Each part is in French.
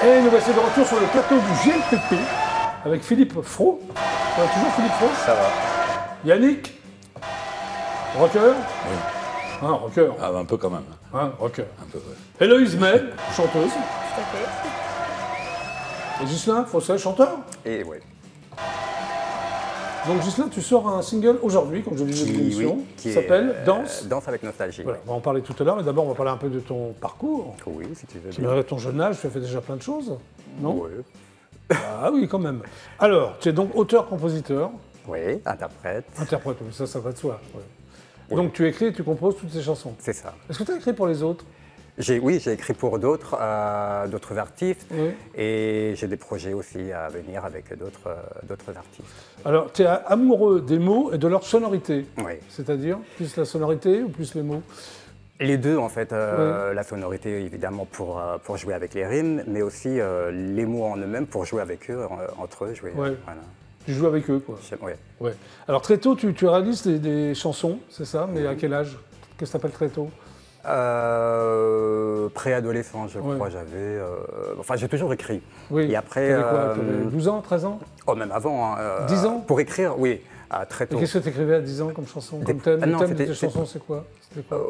Et nous voici de retour sur le plateau du GLPP avec Philippe Fro. Ça va toujours, Philippe Fro? Ça va. Yannick, rocker. Oui. Hein, rocker. Ah, un peu quand même. Hein, rocker. Un peu, ouais. Héloïse May, chanteuse. Tout à fait. Et Ghislain Fosset, chanteur. Et oui. Donc Ghislain, tu sors un single aujourd'hui, comme je le disais de l'émission, qui s'appelle Danse. Danse avec nostalgie. Voilà, on va en parler tout à l'heure, mais d'abord on va parler un peu de ton parcours. Oui, si tu veux Tu bien. à ton jeune âge, tu as fait déjà plein de choses, non? Oui. Ah oui, quand même. Alors, tu es donc auteur-compositeur, Oui, interprète. interprète, mais ça va de soi. Ouais. Oui. Donc tu écris et tu composes toutes ces chansons. C'est ça. Est-ce que tu as écrit pour les autres? Oui, j'ai écrit pour d'autres artistes. Oui. Et j'ai des projets aussi à venir avec d'autres artistes. Alors, tu es amoureux des mots et de leur sonorité. Oui. C'est-à-dire, plus la sonorité ou plus les mots? Les deux, en fait. Oui. La sonorité, évidemment, pour jouer avec les rimes, mais aussi les mots en eux-mêmes pour jouer avec eux, entre eux. Jouer, Ouais. voilà. Tu joues avec eux, quoi. Ouais. Ouais. Alors, très tôt, tu réalises des chansons, c'est ça? Mais à quel âge? Qu'est-ce que tu appelles très tôt? Préadolescent, je Ouais. crois, j'avais... Enfin, j'ai toujours écrit. Oui. Et après... T'avais quoi? T'avais 12 ans, 13 ans? Oh, même avant. 10 ans? Pour écrire, oui, très Et tôt. qu'est-ce que tu écrivais à 10 ans comme chanson? Comme thème? Ah Le non, thème de c'était- tes chansons, c'est quoi? C'était quoi?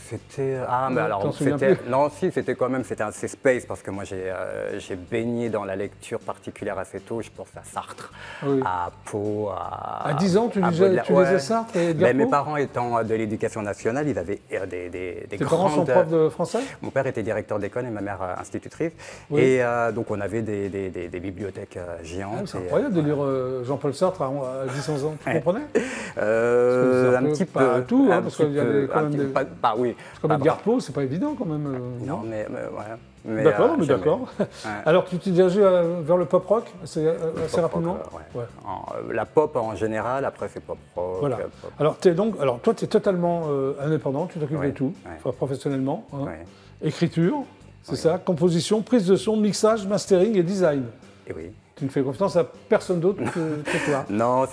C'était... Ah, mais T'en alors, souviens c'était... plus? Non, si, c'était quand même... C'était assez space, parce que moi, j'ai baigné dans la lecture particulière assez tôt. Je pense à Sartre, Oui. à Poe, À 10 ans, tu à lisais, Baudelaire. tu lisais Ouais. Sartre et Edgar Ben, mes Poe? parents étant de l'éducation nationale, ils avaient des Tes parents sont profs de français? Mon père était directeur d'école et ma mère institutrice. Oui. Et donc, on avait des bibliothèques géantes. Ah, c'est et, incroyable de lire Jean-Paul Sartre à 10-11 ans. Tu Ouais. comprenais? un petit peu. Pas tout, hein, un parce petit qu'il y a peu, quand un même petit- des... Pas, oui. Comme pas Edgar Poe, c'est pas évident quand même. Non, mais ouais. Mais, D'accord, mais j'aimais. d'accord. Ouais. Alors, tu t'es dirigé vers le pop rock assez Pop rapidement? rock, ouais. Ouais. La pop en général, après c'est pop rock. Voilà. Pop. Alors, toi, tu es totalement indépendant, tu t'occupes Ouais, de tout, ouais. enfin, professionnellement. Hein. Ouais. Écriture, c'est Ouais. ça, composition, prise de son, mixage, mastering et design. Et oui. Tu ne fais confiance à personne d'autre que toi. Non,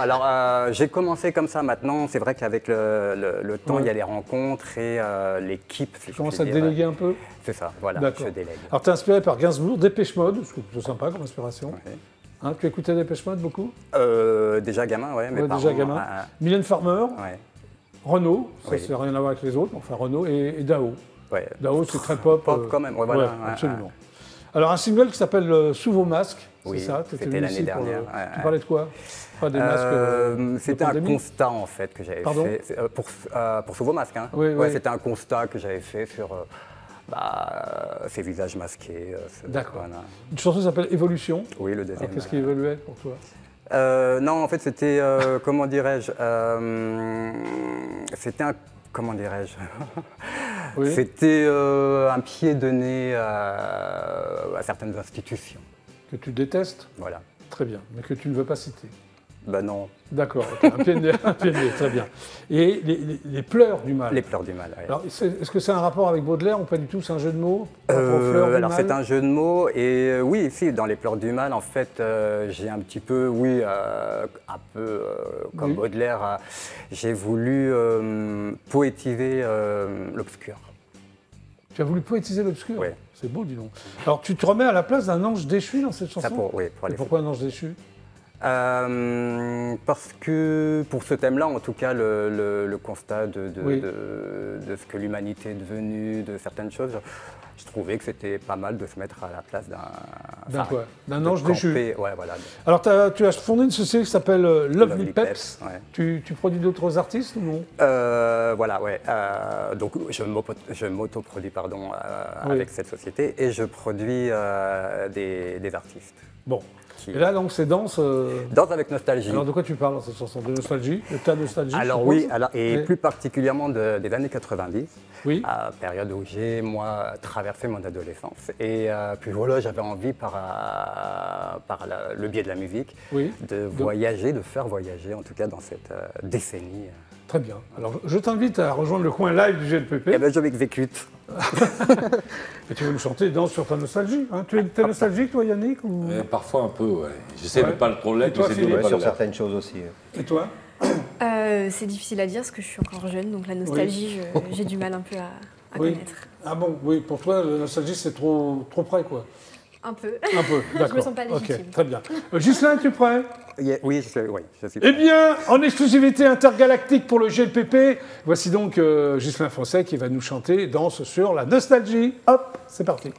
alors j'ai commencé comme ça maintenant. C'est vrai qu'avec le temps, Ouais. il y a les rencontres et l'équipe. Si Tu je commences puis à dire. déléguer un peu. C'est ça, voilà, D'accord. je délègue. Alors, tu es inspiré par Gainsbourg, Dépêche Mode, ce qui est plutôt sympa comme inspiration. Ouais. Hein, tu écoutais Dépêche Mode beaucoup? Déjà gamin, ouais, mes Ouais, parents. déjà gamin. Mylène Farmer, Ouais, Renaud, ça Oui. c'est rien à voir avec les autres, enfin Renaud et Dao. ouais. Dao, c'est très pop. Pop quand même, ouais, voilà. Ouais, Ouais, absolument. Alors, un single qui s'appelle Sous vos masques, Oui, c'est ça? T'étais c'était venu l'année ici pour le- dernière, ouais, Tu ouais. parlais de quoi? Pas des masques. C'était un pandémie constat en fait que j'avais Pardon fait pour Sous vos masques. Hein. Oui, Ouais, oui. c'était un constat que j'avais fait sur ces visages masqués. D'accord. Voilà. Une chanson qui s'appelle Évolution. Oui, le Alors, deuxième. qu'est-ce qui évoluait pour toi? Non, en fait, c'était comment dirais-je c'était un comment dirais-je Oui. C'était un pied donné à certaines institutions. Que tu détestes? Voilà. Très bien, mais que tu ne veux pas citer. Ben non, D'accord, ok, un pied de nez, très bien. Et les pleurs du mal. les pleurs du mal. Ouais. Alors, est-ce que c'est un rapport avec Baudelaire ou pas du tout? C'est un jeu de mots par rapport aux fleurs du alors mal? c'est un jeu de mots et oui, si, dans les pleurs du mal, en fait, j'ai un petit peu, oui, un peu comme Oui. Baudelaire, j'ai voulu poétiser l'obscur. Tu as voulu poétiser l'obscur? Oui. C'est beau, dis donc. Alors, tu te remets à la place d'un ange déchu dans cette chanson? Ça pour, oui, pour Et aller. pourquoi un ange déchu? Parce que pour ce thème-là, en tout cas, le constat Oui. de ce que l'humanité est devenue, de certaines choses, je trouvais que c'était pas mal de se mettre à la place D'un de ange déchu. camper, ouais, voilà. Alors, tu as fondé une société qui s'appelle Lovely Peps. ouais. Tu produis d'autres artistes ou non? Voilà, ouais. Donc je m'autoproduis pardon, Oui. avec cette société et je produis des artistes. Bon. Qui- Et là, donc, c'est Danse. Danse avec nostalgie. Alors, de quoi tu parles dans cette chanson? De nostalgie? De ta nostalgie? Alors je oui, suppose et Oui. plus particulièrement des années 90, Oui. période où j'ai, moi, traversé mon adolescence. Et puis voilà, j'avais envie, par le biais de la musique, Oui. de voyager, de faire voyager, en tout cas dans cette décennie. Très bien. Alors, je t'invite à rejoindre le coin live du GLPP. Eh bien, je m'exécute. Et tu vas nous chanter Danse sur ta nostalgie. Hein. T'es nostalgique, toi, Yannick ou... Parfois un peu, ouais. J'essaie Ouais. de pas le trop l'être, Et toi, j'essaie de Philippe pas sur le l'être. certaines choses aussi. Et toi? C'est difficile à dire parce que je suis encore jeune, donc la nostalgie, j'ai du mal un peu à Oui. connaître. Ah bon, oui, pour toi, la nostalgie, c'est trop près, quoi. Un peu. Un peu, d'accord. me sens pas légitime. Ok, très bien. Ghislain, tu es prêt? Oui, je suis Eh bien, en exclusivité intergalactique pour le GLPP, voici donc Ghislain Français qui va nous chanter Danse sur la nostalgie. Hop, c'est parti.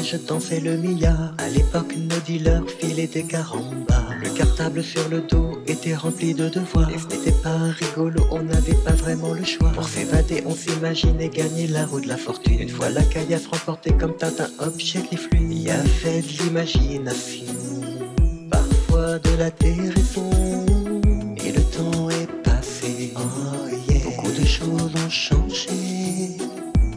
Je dansais le milliard. À l'époque, nos dealers filaient des carambas. Le cartable sur le dos était rempli de devoirs. Et ce n'était pas rigolo, on n'avait pas vraiment le choix. Pour s'évader, on s'imaginait gagner la roue de la fortune. Une fois la caillasse remportée comme Tintin, hop, check les flux. Il y avait de l'imagination, parfois de la déraison. Et le temps est passé. Oh yeah. Beaucoup de choses ont changé,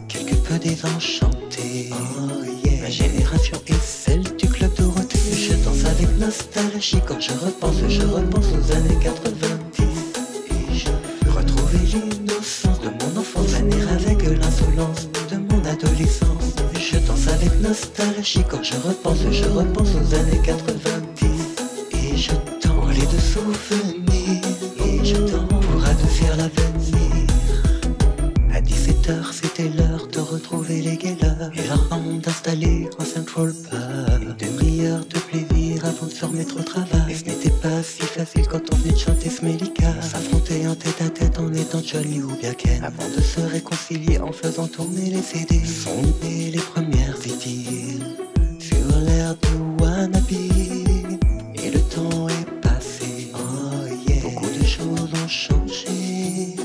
quelque peu désenchanté. Oh yeah. Ma génération est celle du club Dorothée. Je danse avec nostalgie quand je repense aux années 90. Et je retrouvais l'innocence de mon enfance, venir avec l'insolence de mon adolescence. Je danse avec nostalgie quand je repense aux années 90. Et je tends les deux souvenirs, et je tends pour adoucir l'avenir. À 17h, c'était l'heure de retrouver les galères et leur bande installée en Central Park. Une demi-heure de plaisir avant de se remettre au travail. Et ce n'était pas si facile quand on venait de chanter Smelika. S'affronter en tête à tête en étant Johnny ou bien Ken, avant de se réconcilier en faisant tourner les CD. Sont nées les premières idylles sur l'air de Wannabe. Et le temps est passé. Oh yeah. Beaucoup de choses ont changé,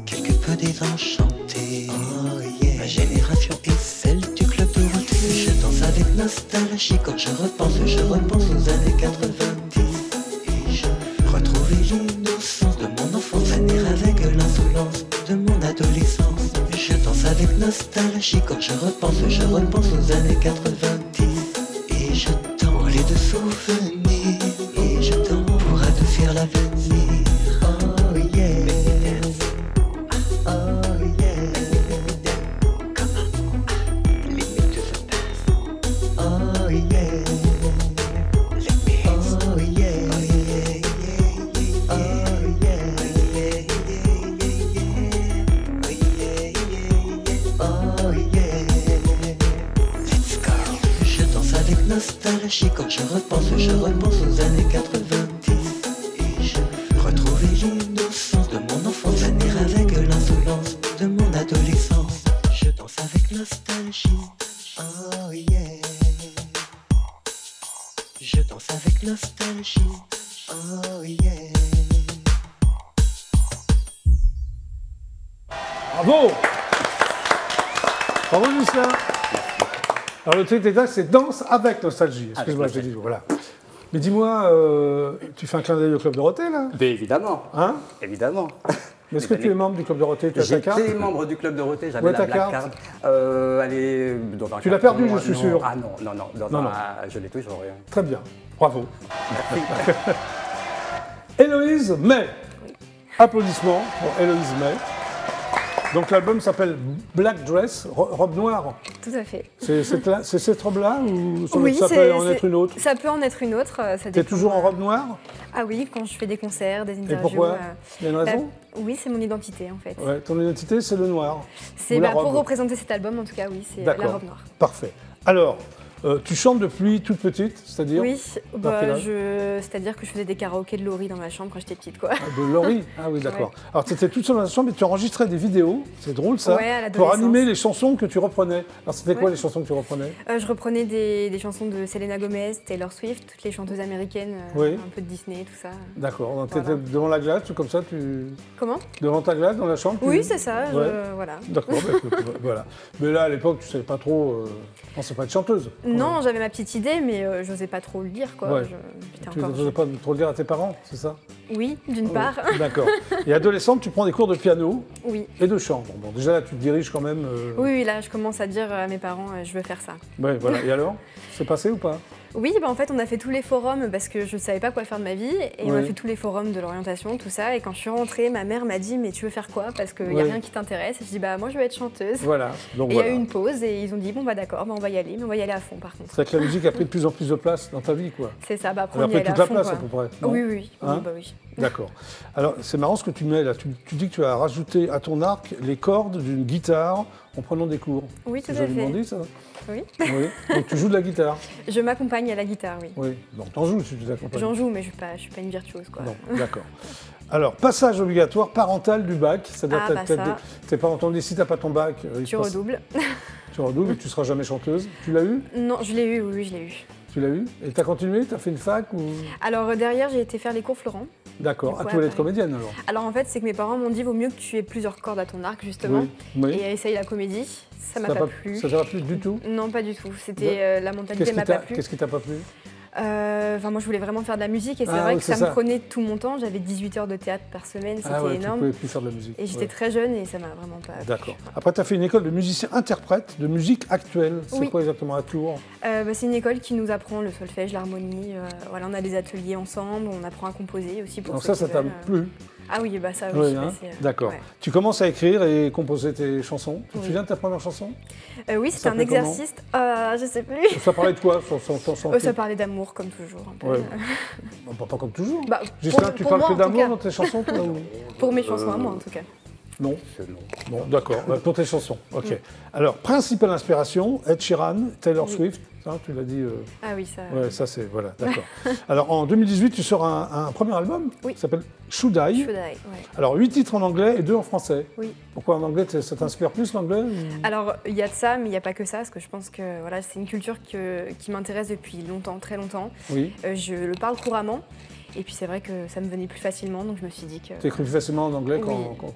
quelque peu désenchanté. Oh yeah. Ma génération est celle du club Dorothée. Je danse avec nostalgie quand je repense aux années 90. Et je retrouvais l'innocence de mon enfance, venir avec l'insolence de mon adolescence. Je danse avec nostalgie quand je repense aux années 90. Et je tends les deux souvenirs, et je tends pour adoucir l'avenir. Oh yeah. Oh yeah. Oh yeah. Oh yeah. Oh yeah. Let's go. Je danse avec nostalgie quand je repense aux années 90. Et je retrouvais l'innocence de mon enfance, venir avec l'insolence de mon adolescence. Je danse avec nostalgie. Oh yeah. Je danse avec nostalgie. Oh yeah. Bravo. Bravo, Ghislain. Alors, le truc exact, c'est Danse avec nostalgie. Excuse-moi, je dis, voilà. Mais dis-moi, tu fais un clin d'œil au Club Dorothée, là? Mais évidemment. Hein? Évidemment. Mais est-ce que tu es membre du Club Dorothée? Tu as ta carte? J'étais membre du club Dorothée, Où j'avais est la ta black carte card. Elle est dans un Tu l'as carton, perdue, je suis sûr. Ah non, Non. je l'ai toujours. Très bien. Bravo. Héloïse May. Applaudissements pour Héloïse May. Donc l'album s'appelle Black Dress, robe noire. Tout à fait. C'est cette robe-là ou ça, Oui, ça peut en être une autre? Ça peut en être une autre. Ça T'es dépend. toujours en robe noire? Ah oui, quand je fais des concerts, des interviews. Et pourquoi? Il y a une raison? Oui, c'est mon identité en fait. Ouais, ton identité, c'est le noir. C'est Ou la pour robe. représenter cet album, en tout cas, oui, c'est la D'accord. robe noire. Parfait. Alors, Tu chantes depuis toute petite, c'est-à-dire Oui, quel âge c'est-à-dire que je faisais des karaokés de Laurie dans ma chambre quand j'étais petite, quoi. De Laurie. Ah oui, d'accord. Alors, tu étais toute seule dans la chambre et tu enregistrais des vidéos, c'est drôle ça, Ouais, à pour l'adolescence. animer les chansons que tu reprenais. Alors, c'était quoi Ouais. les chansons que tu reprenais? Je reprenais des chansons de Selena Gomez, Taylor Swift, toutes les chanteuses américaines, Oui. un peu de Disney, tout ça. D'accord. Donc, tu Voilà. étais devant la glace, comme ça, Comment? devant ta glace dans la chambre Oui, c'est ça, Ouais. voilà. D'accord, bah, écoute, voilà. Mais là, à l'époque, tu ne savais pas trop. Je pensais pas être chanteuse. Non, j'avais ma petite idée, mais j'osais pas trop le dire, quoi. Ouais. J'étais Tu encore n'osais pas trop le dire à tes parents, c'est ça? Oui, d'une part. D'accord. Et adolescente, tu prends des cours de piano Oui. et de chant. Bon, déjà là, tu te diriges quand même. Oui, là, je commence à dire à mes parents, je veux faire ça. Ouais, voilà. Et alors, c'est passé ou pas? Oui, en fait, on a fait tous les forums parce que je ne savais pas quoi faire de ma vie. Et on Oui. a fait tous les forums de l'orientation, tout ça. Et quand je suis rentrée, ma mère m'a dit, mais tu veux faire quoi? Parce qu'il n'y a Oui. rien qui t'intéresse. Et je dis, bah moi, je veux être chanteuse. Voilà. Donc Et il y a voilà. eu une pause et ils ont dit, bon, bah d'accord, bah, on va y aller. Mais on va y aller à fond, par contre. C'est que la musique a pris de plus en plus de place dans ta vie, quoi. C'est ça, bah après, Elle a on y pris allait toute à la fond, place quoi. à peu près. non Oui, oui, Hein oui, bah oui. D'accord. Alors, c'est marrant ce que tu mets là. Tu dis que tu as rajouté à ton arc les cordes d'une guitare en prenant des cours. Oui, tout C'est à joliment fait. dit, ça? Oui. Oui. Donc, tu joues de la guitare. Je m'accompagne à la guitare, oui. Oui. Donc, t'en joues si tu t'accompagnes. J'en joue, mais je suis pas une virtuose, quoi. Non, d'accord. Alors, passage obligatoire parental du bac. C'est-à-dire Ah, bah ça. tes parents t'ont dit si t'as pas ton bac, il Tu se passe- redoubles. Tu redoubles et tu seras jamais chanteuse. Tu l'as eu? Non, je l'ai eu, oui, je l'ai eu. Tu l'as eu? Et t'as continué? T'as fait une fac ou... Alors derrière, j'ai été faire les cours Florent. D'accord. Du Ah, coup, tu voulais être après. comédienne alors? Alors en fait, c'est que mes parents m'ont dit, vaut mieux que tu aies plusieurs cordes à ton arc, justement. Oui. Et essaye la comédie. Ça m'a t'a pas plu. Ça t'a pas plu du tout? Non, pas du tout. C'était la mentalité m'a pas plu. Qu'est-ce qui t'a pas plu? Enfin, moi, je voulais vraiment faire de la musique et c'est Ah vrai oui, que c'est ça ça. me prenait tout mon temps. J'avais 18 heures de théâtre par semaine, c'était Ah ouais, tu énorme. pouvais plus faire de la musique. Et j'étais Ouais. très jeune et ça m'a vraiment pas. D'accord. Après, tu as fait une école de musicien-interprète de musique actuelle. C'est Oui. quoi exactement à Tours? C'est une école qui nous apprend le solfège, l'harmonie. Voilà, on a des ateliers ensemble, on apprend à composer aussi pour Donc ceux ça qui t'a veulent. plu? Ah oui, bah ça, oui, Oui, je suis hein. passée, D'accord. ouais. Tu commences à écrire et composer tes chansons. Tu te Oui. souviens de ta première chanson? Oui, Ça c'était un s'appelait comment exercice. Je sais plus. Ça parlait de quoi? Son Ça parlait d'amour, comme toujours. Un peu. Ouais. Pas comme toujours. Bah, Jusqu'à tu parles moi, que en tout d'amour cas. dans tes chansons, toi, ou... Pour mes chansons à moi, en tout cas. Non. C'est non. Bon, d'accord. Pour tes chansons. Ok. Alors, principale inspiration, Ed Sheeran, Taylor Oui. Swift. Ça, tu l'as dit. Ah oui, ça. Ouais, ça c'est. Voilà, d'accord. Alors, en 2018, tu sors un premier album Oui. qui s'appelle Should I. Should I, ouais. Alors, 8 titres en anglais et 2 en français. Oui. Pourquoi en anglais? Ça t'inspire plus l'anglais ou... Alors, il y a de ça, mais il n'y a pas que ça, parce que je pense que voilà, c'est une culture qui m'intéresse depuis longtemps, très longtemps. Oui. Je le parle couramment, et puis c'est vrai que ça me venait plus facilement, donc je me suis dit que... Tu écris plus facilement en anglais Oui.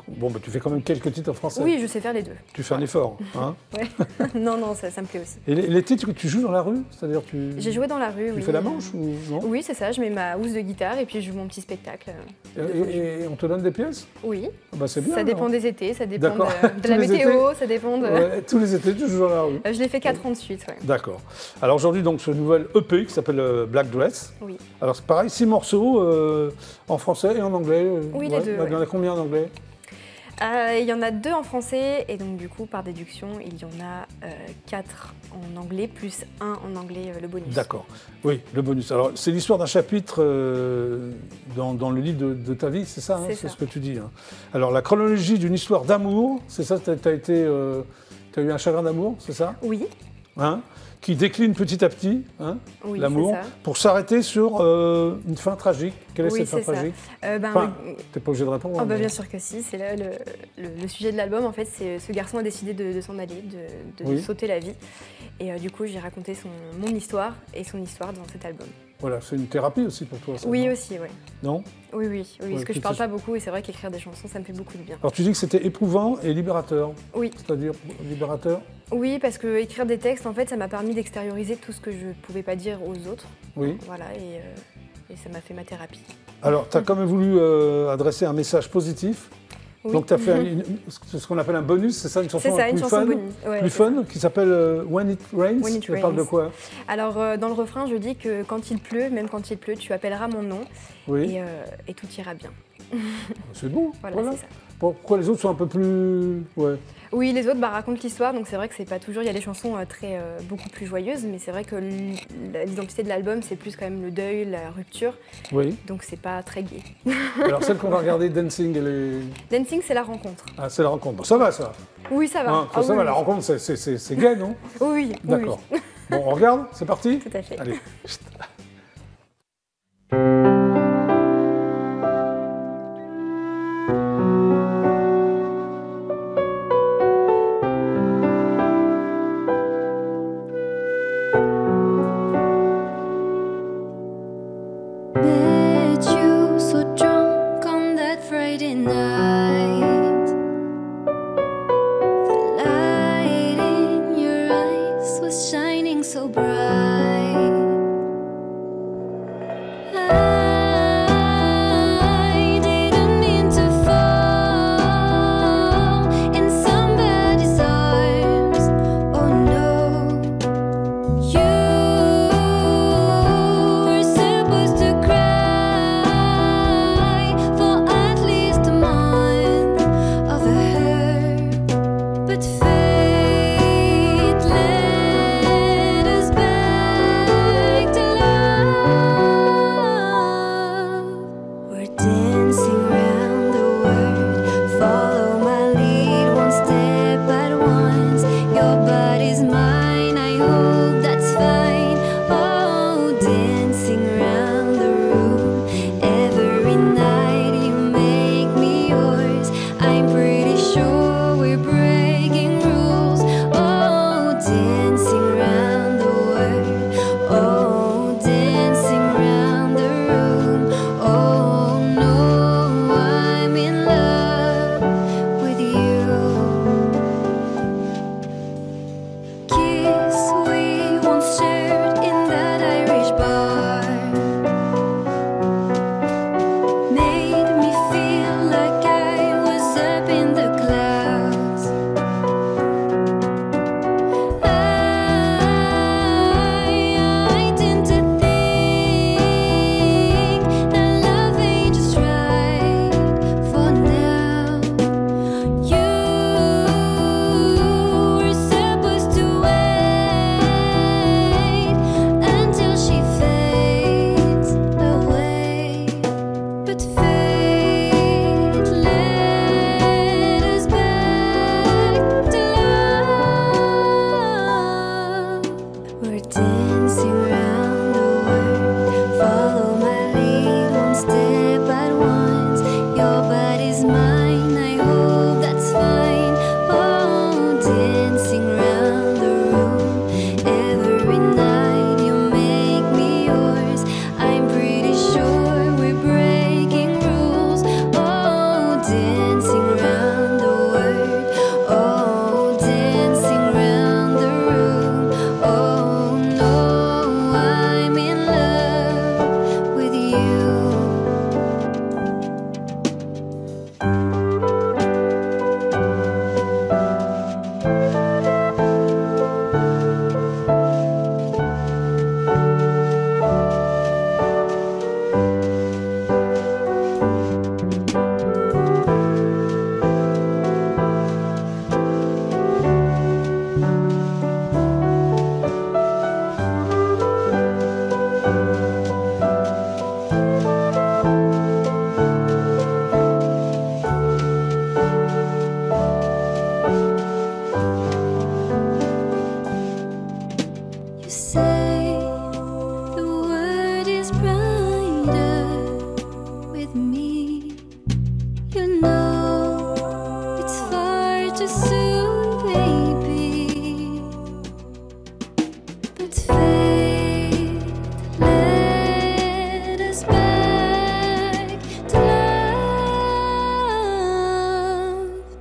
Bon, bah, tu fais quand même quelques titres en français. Oui, je sais faire les deux. Tu fais un effort. Hein. Ouais. Non, non, ça me plaît aussi. Et les titres que tu joues dans la rue, c'est-à-dire tu. J'ai joué dans la rue, Tu oui. fais la manche ou non? Oui, c'est ça, je mets ma housse de guitare et puis je joue mon petit spectacle. Et on te donne des pièces? Oui, Ah bah, c'est bien. ça alors. dépend des étés, ça dépend D'accord. de Tous la les météo, ça dépend de... Ouais, tous les étés, tu joues dans la rue. Je l'ai fait 4 ans de suite, ouais. D'accord. Alors aujourd'hui, donc, ce nouvel EP qui s'appelle Black Dress. Oui. Alors c'est pareil, 6 morceaux en français et en anglais. Oui, les deux, Il y en a combien en anglais? Il y en a 2 en français et donc du coup par déduction il y en a 4 en anglais plus 1 en anglais le bonus. D'accord. Oui, le bonus. Alors c'est l'histoire d'un chapitre dans le livre de ta vie, c'est ça, hein, C'est c'est ça. ce que tu dis. Hein. Alors la chronologie d'une histoire d'amour, c'est ça, t'as eu un chagrin d'amour, c'est ça, Oui, hein, qui décline petit à petit, hein, oui, l'amour, c'est ça. pour s'arrêter sur une fin tragique. Quelle est Oui, cette fin c'est ça. tragique? Ben, Enfin, t'es pas obligé de répondre. oh, bah, mais- bien sûr que si, c'est là le sujet de l'album en fait, c'est ce garçon a décidé de s'en aller, de Oui. sauter la vie et du coup j'ai raconté mon histoire et son histoire dans cet album. Voilà, c'est une thérapie aussi pour toi, ça, Oui non? aussi, ouais. Non? Oui, Ouais, parce que je tout parle ça- pas beaucoup et c'est vrai qu'écrire des chansons ça me fait beaucoup de bien. Alors tu dis que c'était éprouvant et libérateur. Oui. C'est-à-dire libérateur? Oui, parce que écrire des textes en fait ça m'a permis d'extérioriser tout ce que je pouvais pas dire aux autres. Oui. Voilà, et ça m'a fait ma thérapie. Alors, tu as quand même voulu adresser un message positif. Oui. Donc, tu as fait ce qu'on appelle un bonus, c'est ça, une chanson C'est ça, plus une chanson fun, bonus. Ouais, plus c'est fun, qui s'appelle When It Rains. When It Elle parle de Rains. quoi? Alors, dans le refrain, je dis que quand il pleut, même quand il pleut, tu appelleras mon nom Oui, et tout ira bien. c'est beau. Voilà, Voilà. c'est ça. Pourquoi les autres sont un peu plus... Ouais. Oui, les autres racontent l'histoire, donc c'est vrai que c'est pas toujours. Il y a des chansons beaucoup plus joyeuses, mais c'est vrai que l'identité de l'album, c'est plus quand même le deuil, la rupture, Oui. donc c'est pas très gai. Alors, celle qu'on va regarder, Dancing, elle est... Dancing, c'est la rencontre. Ah, c'est la rencontre. Bon, ça va, ça. Oui, ça va. Hein, Ah ça oui, va, oui. la rencontre, c'est gay, non? Oui, oui. D'accord. Bon, on regarde, c'est parti? Tout à fait. Allez. Met you so drunk on that Friday night. The light in your eyes was shining so bright. I didn't mean to fall in somebody's arms. Oh no, you were supposed to cry for at least a month of her, but fate led us back to love. We're dancing round the world. Follow my lead, one step at once. Your body's mine, I hope that's fine. Oh, dancing round the room. Every night you make me yours. I'm pretty sure we're breaking rules. Oh, dancing round the world. Oh, dancing round the room. Oh no, I'm in love with you. Kiss we once shared in that Irish bar made me feel like I was up in the clouds. I tend to think that love ain't just right for now. You were supposed to wait until she fades away, but fate led us back to love. We're dancing round the world. Follow my lead, one step at once. Your body's mine, I hope that's fine. Oh, dancing round the room. Every night you make me yours. I'm pretty sure we're breaking rules. Oh, dancing round the world. Oh, dancing round the room. Oh no, I'm in love with you. You say the world is brighter with me. You know it's far too soon, baby. But fate led us back to love.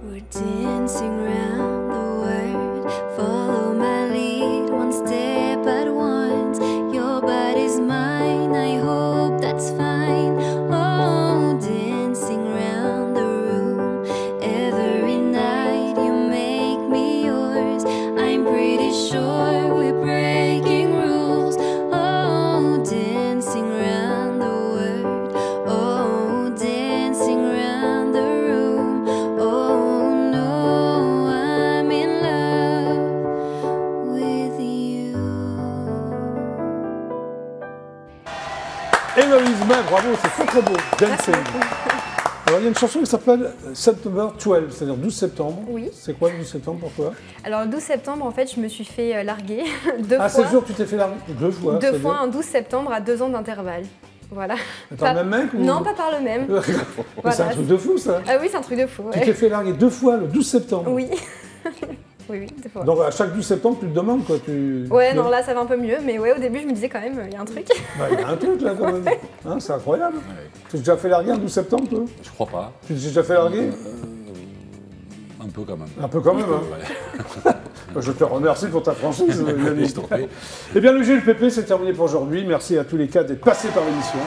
We're dancing round the world. Follow my lead, one step at once. Your body's mine, I hope that's fine. Oh, dancing round the room. Every night you make me yours. I'm pretty sure we're breaking rules. Oh, dancing round the world. Oh, dancing round the room. Oh no, I'm in love with you. Héloïse May, bravo, c'est très très beau. Dancing. Alors, il y a une chanson qui s'appelle September 12, c'est-à-dire 12 septembre. Oui. C'est quoi le 12 septembre pour toi? Alors le 12 septembre, en fait, je me suis fait larguer 2 Ah, fois. c'est sûr, tu t'es fait larguer 2 fois. 2 c'est-à-dire fois un 12 septembre à 2 ans d'intervalle. Voilà. Par le même mec ou... Non, pas par le même. Mais c'est Voilà. un truc de fou, ça. Ah oui, c'est un truc de fou. Tu Ouais. t'es fait larguer 2 fois le 12 septembre. Oui. Oui, 2 fois. Donc, à chaque 12 septembre, tu te demandes, quoi. Ouais, non, là, ça va un peu mieux. Mais ouais, au début, je me disais quand même, il y a un truc. Bah, il y a un truc, là, quand même. Hein, c'est incroyable. Ouais. Tu t'es déjà fait larguer un 12 septembre, toi? Je crois pas. Tu t'es déjà fait larguer? Un peu quand même. Un peu quand même, hein. Ouais. Je te remercie pour ta franchise, Yannick. Je t'en prie. Eh bien, le GLPP, c'est terminé pour aujourd'hui. Merci à tous les 4 d'être passés par l'émission.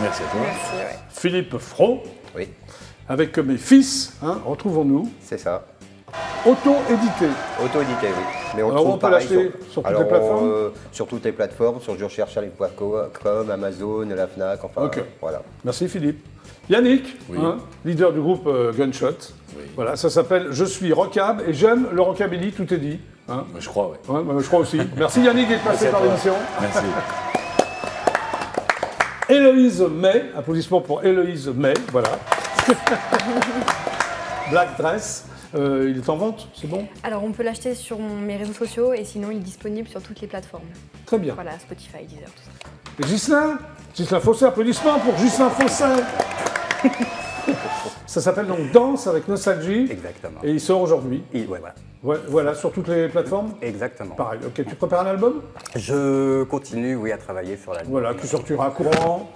Merci à toi. Merci, ouais. Philippe Fro, Oui, avec mes fils, hein, retrouvons-nous. c'est ça. Auto-édité. Auto-édité, oui. Mais Alors, trouve on peut pareil l'acheter sur toutes les plateformes sur toutes les plateformes, sur Je recherche comme Amazon, la Fnac, enfin Ok. voilà. Merci Philippe. Yannick, Oui. hein, leader du groupe Gunshot. Oui. Voilà, ça s'appelle Je suis rockab et j'aime le rockabilly, tout est dit. Hein. Je crois, oui. Ouais, bah, je crois aussi. Merci Yannick d'être passé Merci à par toi. l'émission. Merci. Héloïse May, applaudissements pour Héloïse May, voilà. Black Dress, il est en vente, c'est bon? Alors, on peut l'acheter sur mes réseaux sociaux et sinon, il est disponible sur toutes les plateformes. Très bien. Voilà, Spotify, Deezer, tout ça. Et Ghislain Fossé, applaudissements pour Ghislain Fossé. Ça s'appelle donc Danse avec Nostalgie. Exactement. Et il sort aujourd'hui. Ouais, voilà. Ouais, voilà, sur toutes les plateformes. Exactement. Pareil, ok. Tu prépares un album? Je continue, oui, à travailler sur l'album. Voilà, qui sortira courant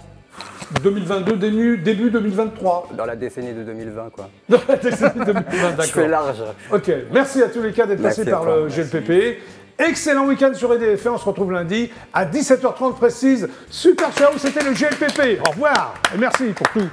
2022, début 2023. Dans la décennie de 2020, quoi. Non, décennie 2020, Je fais d'accord. large. Ok, merci à tous les cas d'être Merci passés à par toi, le merci. GLPP. Excellent week-end sur EDF1, on se retrouve lundi à 17h30 précise. Super ciao, c'était le GLPP. Au revoir et merci pour tout.